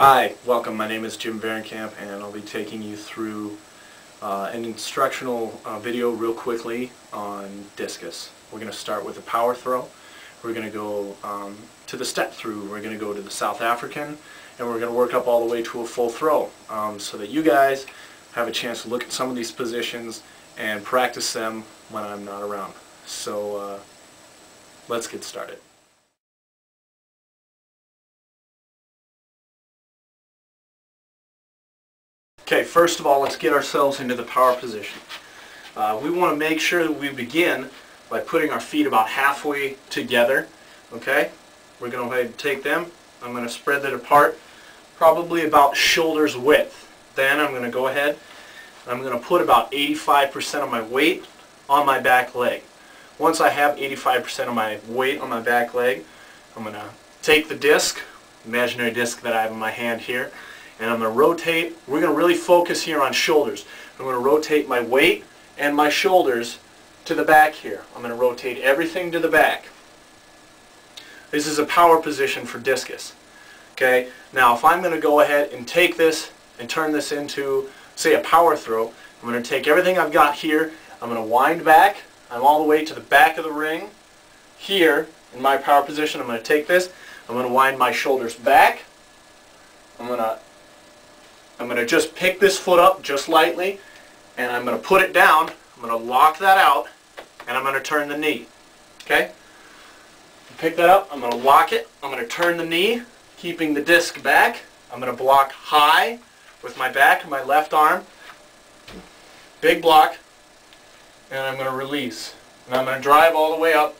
Hi, welcome. My name is Jim Vahrenkamp, and I'll be taking you through an instructional video real quickly on discus. We're going to start with a power throw. We're going to go to the step through. We're going to go to the South African, and we're going to work up all the way to a full throw so that you guys have a chance to look at some of these positions and practice them when I'm not around. So let's get started. Okay, first of all, let's get ourselves into the power position. We want to make sure that we begin by putting our feet about halfway together. Okay, we're going to go ahead and take them. I'm going to spread that apart, probably about shoulders width. Then I'm going to go ahead and I'm going to put about 85% of my weight on my back leg. Once I have 85% of my weight on my back leg, I'm going to take the disc, imaginary disc that I have in my hand here, and I'm going to rotate. We're going to really focus here on shoulders. I'm going to rotate my weight and my shoulders to the back here. I'm going to rotate everything to the back. This is a power position for discus. Okay. Now if I'm going to go ahead and take this and turn this into, say, a power throw, I'm going to take everything I've got here, I'm going to wind back. I'm all the way to the back of the ring. Here in my power position, I'm going to take this, I'm going to wind my shoulders back. I'm going to just pick this foot up just lightly, and I'm going to put it down. I'm going to lock that out, and I'm going to turn the knee. Okay? Pick that up. I'm going to lock it. I'm going to turn the knee, keeping the disc back. I'm going to block high with my back and my left arm. Big block. And I'm going to release. And I'm going to drive all the way up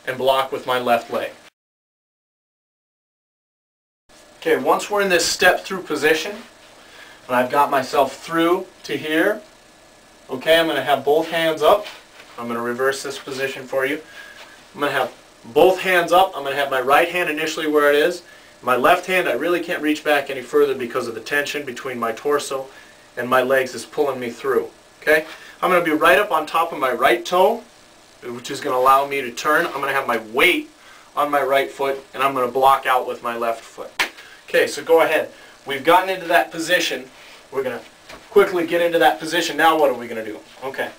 and block with my left leg. Okay, once we're in this step through position, and I've got myself through to here, okay, I'm going to have both hands up. I'm going to reverse this position for you. I'm going to have both hands up. I'm going to have my right hand initially where it is. My left hand, I really can't reach back any further because of the tension between my torso and my legs is pulling me through. Okay, I'm going to be right up on top of my right toe, which is going to allow me to turn. I'm going to have my weight on my right foot, and I'm going to block out with my left foot. Okay, so go ahead. We've gotten into that position. We're going to quickly get into that position. Now what are we going to do? Okay,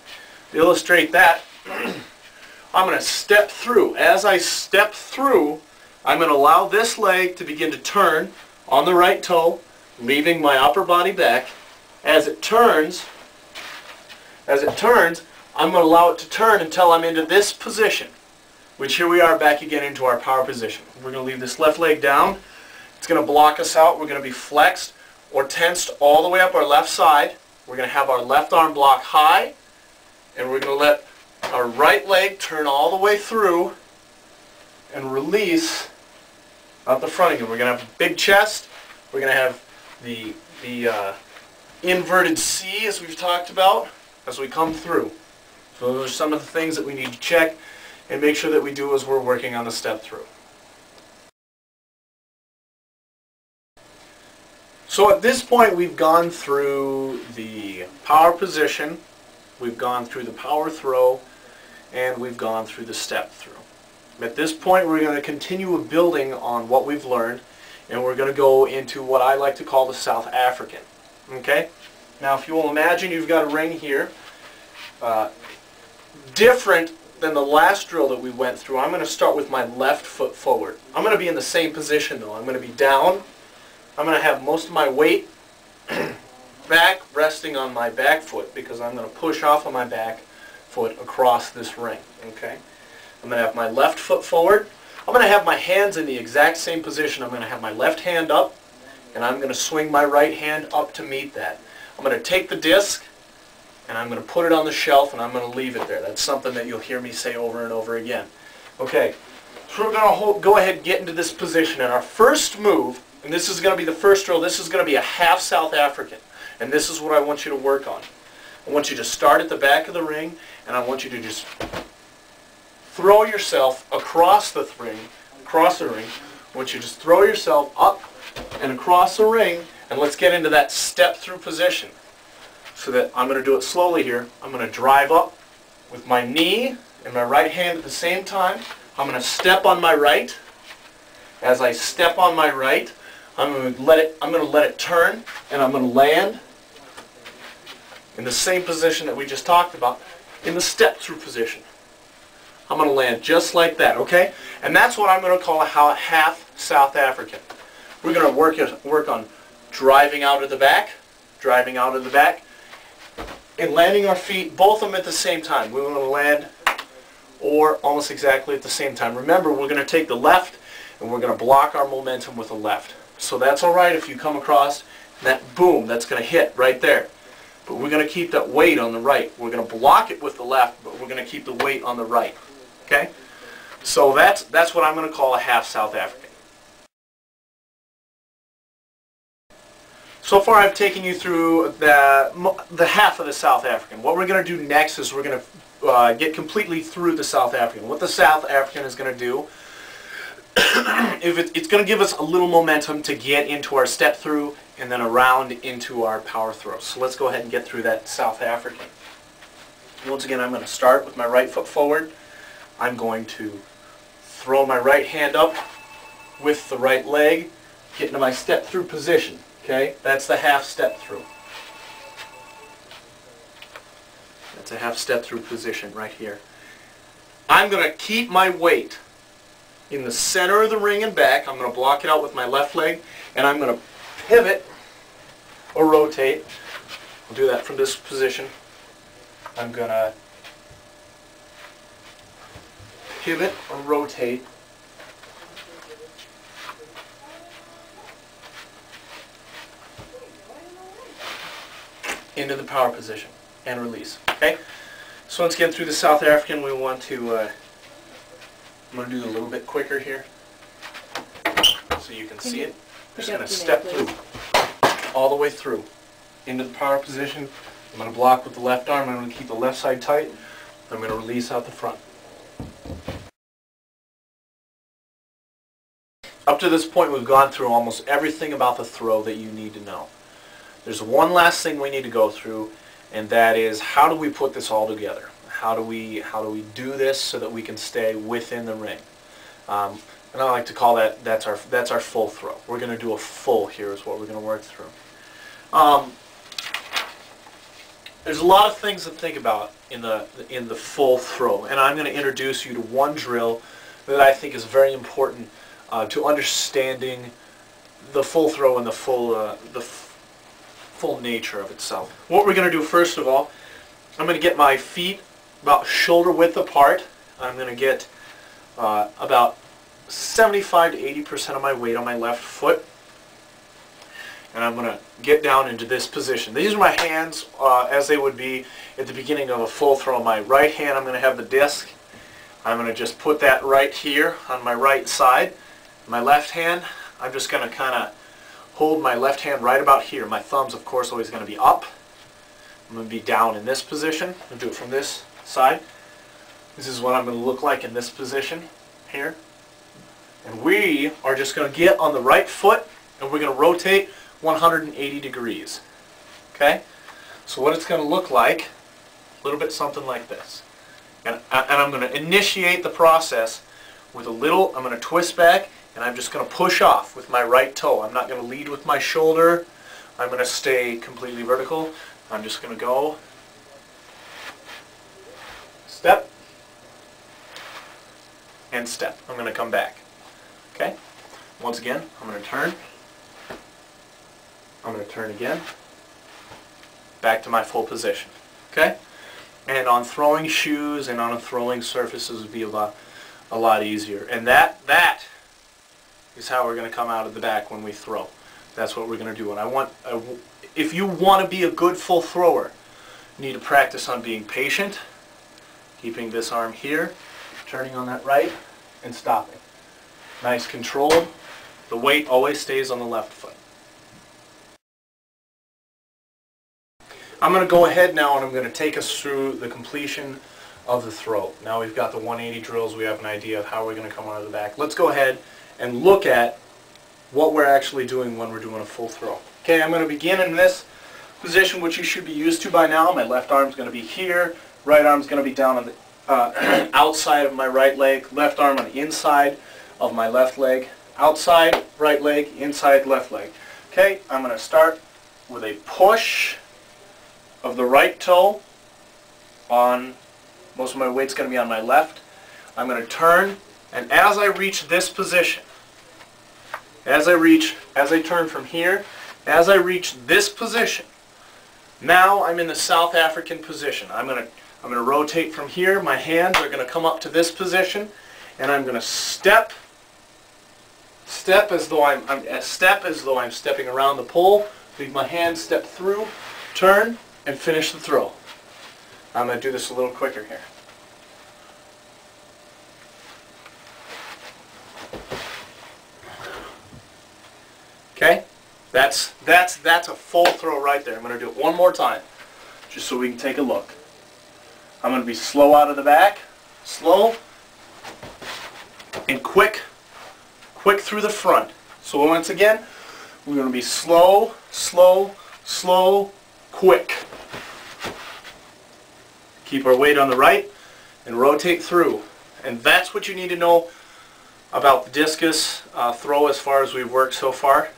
to illustrate that, I'm going to step through. As I step through, I'm going to allow this leg to begin to turn on the right toe, leaving my upper body back. As it turns, I'm going to allow it to turn until I'm into this position, which here we are back again into our power position. We're going to leave this left leg down. It's going to block us out. We're going to be flexed or tensed all the way up our left side. We're going to have our left arm block high, and we're going to let our right leg turn all the way through and release out the front again. We're going to have a big chest. We're going to have the inverted C, as we've talked about, as we come through. So those are some of the things that we need to check and make sure that we do as we're working on the step through. So at this point we've gone through the power position, we've gone through the power throw, and we've gone through the step through. At this point we're going to continue building on what we've learned, and we're going to go into what I like to call the South African. Okay? Now if you will imagine you've got a ring here, different than the last drill that we went through. I'm going to start with my left foot forward. I'm going to be in the same position though. I'm going to be down. I'm going to have most of my weight back resting on my back foot because I'm going to push off of my back foot across this ring. Okay? I'm going to have my left foot forward. I'm going to have my hands in the exact same position. I'm going to have my left hand up, and I'm going to swing my right hand up to meet that. I'm going to take the disc, and I'm going to put it on the shelf, and I'm going to leave it there. That's something that you'll hear me say over and over again. Okay, so we're going to go ahead and get into this position. And our first move, and this is going to be the first drill, this is going to be a half South African. And this is what I want you to work on. I want you to start at the back of the ring, and I want you to just throw yourself across the ring. I want you to just throw yourself up and across the ring, and let's get into that step through position. So that I'm going to do it slowly here. I'm going to drive up with my knee and my right hand at the same time. I'm going to step on my right. As I step on my right, I'm going to let it turn, and I'm going to land in the same position that we just talked about, in the step-through position. I'm going to land just like that, okay? And that's what I'm going to call a half South African. We're going to work on driving out of the back, and landing our feet, both of them at the same time. We're going to land or almost exactly at the same time. Remember, we're going to take the left and we're going to block our momentum with the left. So that's all right if you come across and that boom, that's going to hit right there. But we're going to keep that weight on the right. We're going to block it with the left, but we're going to keep the weight on the right. Okay? So that's what I'm going to call a half South African. So far I've taken you through the half of the South African. What we're going to do next is we're going to get completely through the South African. What the South African is going to do, it's going to give us a little momentum to get into our step through and then around into our power throw. So let's go ahead and get through that South African. Once again, I'm going to start with my right foot forward. I'm going to throw my right hand up with the right leg, get into my step through position. Okay, that's the half step through. That's a half step through position right here. I'm going to keep my weight in the center of the ring and back. I'm going to block it out with my left leg, and I'm going to pivot or rotate. I'll do that from this position. I'm going to pivot or rotate into the power position and release. Okay? So once again, through the South African, we want to, I'm going to do it a little bit quicker here so you can see it. I'm just going to step through, all the way through, into the power position. I'm going to block with the left arm. I'm going to keep the left side tight. I'm going to release out the front. Up to this point, we've gone through almost everything about the throw that you need to know. There's one last thing we need to go through, and that is, how do we put this all together? How do we do this so that we can stay within the ring? And I like to call that's our full throw. We're going to do a full here is what we're going to work through. There's a lot of things to think about in the full throw, and I'm going to introduce you to one drill that I think is very important to understanding the full throw and the full nature of itself. What we're going to do first of all, I'm going to get my feet about shoulder width apart. I'm going to get about 75 to 80% of my weight on my left foot, and I'm going to get down into this position. These are my hands as they would be at the beginning of a full throw. My right hand, I'm going to have the disc. I'm going to just put that right here on my right side. My left hand, I'm just going to kind of hold my left hand right about here. My thumb's, of course, always going to be up. I'm going to be down in this position. I'm going to do it from this side. This is what I'm going to look like in this position here. And we are just going to get on the right foot, and we're going to rotate 180 degrees. Okay? So what it's going to look like, a little bit something like this. And I'm going to initiate the process with a little, I'm going to twist back, and I'm just going to push off with my right toe. I'm not going to lead with my shoulder. I'm going to stay completely vertical. I'm just going to go step and step. I'm going to come back. Okay? Once again, I'm going to turn. I'm going to turn again. Back to my full position. Okay? And on throwing shoes and on throwing surfaces would be a lot easier. And that is how we're going to come out of the back when we throw. That's what we're going to do. And if you want to be a good full thrower, you need to practice on being patient, keeping this arm here, turning on that right, and stopping. Nice control. The weight always stays on the left foot. I'm going to go ahead now and I'm going to take us through the completion of the throw. Now we've got the 180 drills, we have an idea of how we're going to come out of the back. Let's go ahead and look at what we're actually doing when we're doing a full throw. Okay, I'm going to begin in this position, which you should be used to by now. My left arm's going to be here, right arm's going to be down on the outside of my right leg, left arm on the inside of my left leg. outside right leg, inside left leg. Okay, I'm going to start with a push of the right toe on, most of my weight's going to be on my left. I'm going to turn, and as I reach this position, as I turn from here, as I reach this position, now I'm in the South African position. I'm going to rotate from here. My hands are going to come up to this position, and I'm going to step as though I'm stepping around the pole. Leave my hands, step through, turn, and finish the throw. I'm going to do this a little quicker here. Okay, that's a full throw right there. I'm going to do it one more time, just so we can take a look. I'm going to be slow out of the back, slow, and quick through the front. So once again, we're going to be slow, slow, slow, quick. Keep our weight on the right and rotate through. And that's what you need to know about the discus throw as far as we've worked so far.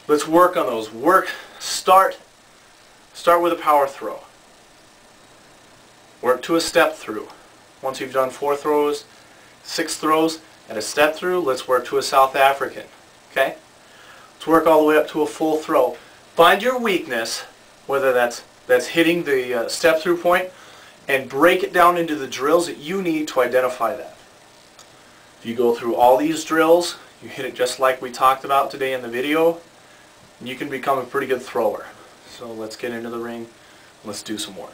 Let's work on those. Start with a power throw. Work to a step through. Once you've done 4 throws, 6 throws, and a step through, let's work to a South African. Okay? Let's work all the way up to a full throw. Find your weakness, whether that's hitting the step through point, and break it down into the drills that you need to identify that. If you go through all these drills, you hit it just like we talked about today in the video, and you can become a pretty good thrower. So let's get into the ring. Let's do some work.